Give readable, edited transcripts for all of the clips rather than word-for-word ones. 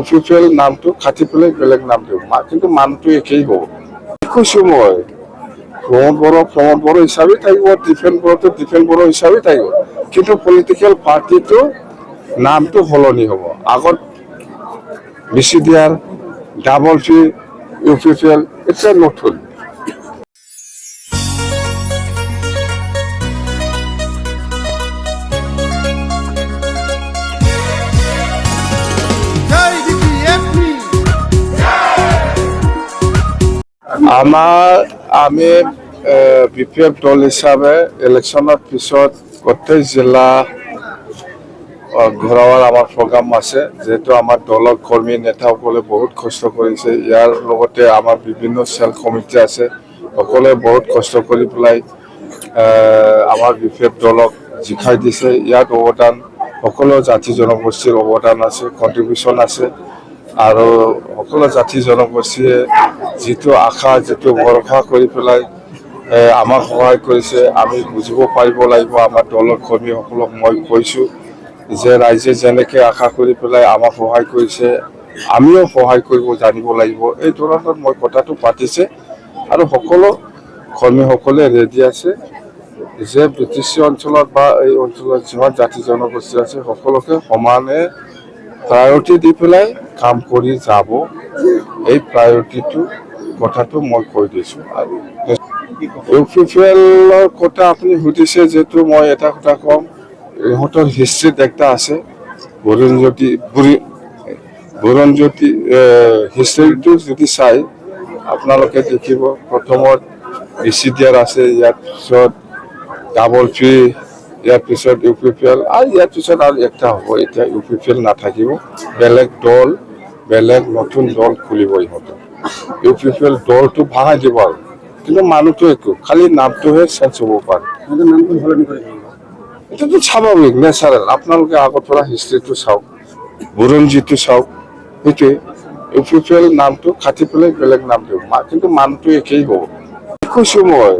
UPPL নামটো কাটি পেলাই বেলেগ নাম দিওঁ কিন্তু মানুহটো একেই হ'ব কৈছোঁ মই প্ৰমোদ বড়ো হিচাপে থাকিব ডিফেন বড়ো হিচাপে থাকিব কিন্তু পলিটিকেল পাৰ্টিটো নামটো সলনি হ'ব আগত বিচিডিআৰ ডাবল পি ইউপিপিএল এটা নতুন আমি বিপিএফ দল হিসাবে ইলেকশনেৰ পিছত গোটেই জিলা ঘূৰাৱাৰ আমাৰ প্ৰগ্ৰাম আছে যেহেতু আমাৰ দলৰ কৰ্মী নেতাসকলে বহুত কষ্ট কৰিছে ইয়াৰ লগতে আমাৰ বিভিন্ন সেল কমিটি আছে সকলোৱে বহুত কষ্ট কৰি পেলাই আমাৰ বিপিএফ দলক জিকাই দিছে ইয়াত অৱদান সকলো জাতি জনগোষ্ঠীৰ অৱদান আছে কন্ট্ৰিবিউশন আছে আৰু সকলো জাতি জনগোষ্ঠীয়ে যিটো আশা যিটো ভৰসা কৰি পেলাই আমাক সহায় কৰিছে আমি বুজিব পাৰিব লাগিব আমাৰ দলৰ কৰ্মীসকলক মই কৈছোঁ যে ৰাইজে যেনেকৈ আশা কৰি পেলাই আমাক সহায় কৰিছে আমিও সহায় কৰিব জানিব লাগিব এই ধৰণত মই কথাটো পাতিছে আৰু সকলো কৰ্মীসকলে ৰেডি আছে যে বিটিচি অঞ্চলত বা এই অঞ্চলত যিমান জাতি জনগোষ্ঠী আছে সকলোকে সমানে প্ৰায়ৰিটি দি পেলাই কাম কৰি যাব এই প্ৰায়ৰিটিটো কথাটো মই কৈ দিছোঁ আৰু ইউপিপিএলৰ কথা আপুনি সুধিছে যেহেতু মই এটা কথা ক'ম ইহঁতৰ হিষ্ট্ৰীত একটা আছে বুৰঞ্জতি হিষ্ট্ৰীটো যদি চাই আপোনালোকে দেখিব প্ৰথমত বিচিডিআৰ আছে ইয়াৰ পিছত ডাবল পি ইয়াৰ পিছত ইউপিপিএল আৰু ইয়াৰ পিছত আৰু একটা হ'ব এতিয়া ইউপিপিএল নাথাকিব বেলেগ দল বেলেগ নতুন দল খুলিব ইহঁতে ইউপিপিএল দলটো ভাঙাই দিব আৰু কিন্তু মানুহটো একো খালি নামটোহে চেঞ্জ হ'ব পাৰে এটাতো স্বাভাৱিক নেচাৰেল আপোনালোকে আগৰ পৰা হিষ্ট্ৰীটো চাওক বুৰঞ্জীটো চাওক সেইটোৱে ইউপিপিএল নামটো কাটি পেলাই বেলেগ নাম দিওঁ কিন্তু মানুহটো একেই হ'ব কৈছোঁ মই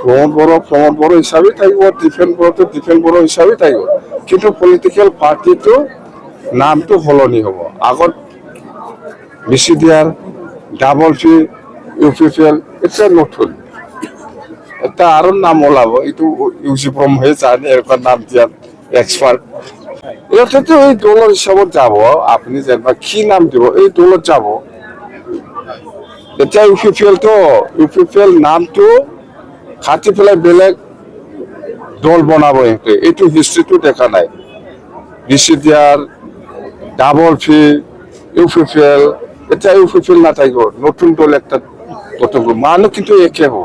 প্ৰমোদ বড়ো হিচাপে থাকিব ডিফেন বড়ো হিচাপে থাকিব কিন্তু পলিটিকেল পাৰ্টিটো নামটো সলনি হ'ব আগত বিচিডিআৰ ডাবল পি ইউপিপিএল এটা নতুন এটা আৰু নাম ওলাব এইটো ইউজি ব্ৰহ্মই জানে এনেকুৱা নাম দিয়াত এক্সপাৰ্ট ইহঁতেতো এই দলৰ হিচাপত যাব আপুনি যেনিবা কি নাম দিব এই দলত যাব এতিয়া ইউপিপিএল নামটো কাটি পেলাই বেলেগ দল বনাব ইহঁতে এইটো হিষ্ট্ৰীটো দেখা নাই বিচিডিআৰ ডাবল পি ইউপিপিএল এতিয়া ইউপিপিএল নাথাকিব নতুন দল একটা মানুহ কিন্তু একে হ'ব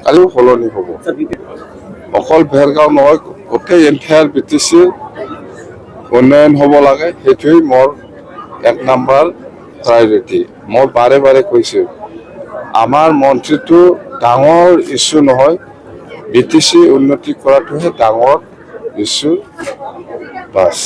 কালিও সলনি হ'ব অকল ভেৰগাঁও নহয় গোটেই এণ্টায়াৰ বিটিচিৰ উন্নয়ন হ'ব লাগে সেইটোৱেই মোৰ 1 নম্বৰ প্ৰায়ৰিটি মই বাৰে বাৰে কৈছোঁ আমাৰ মন্ত্ৰীটো ডাঙৰ ইছ্যু নহয় বিটিচি উন্নতি কৰাটোহে ডাঙৰ ইছ্যু বাছ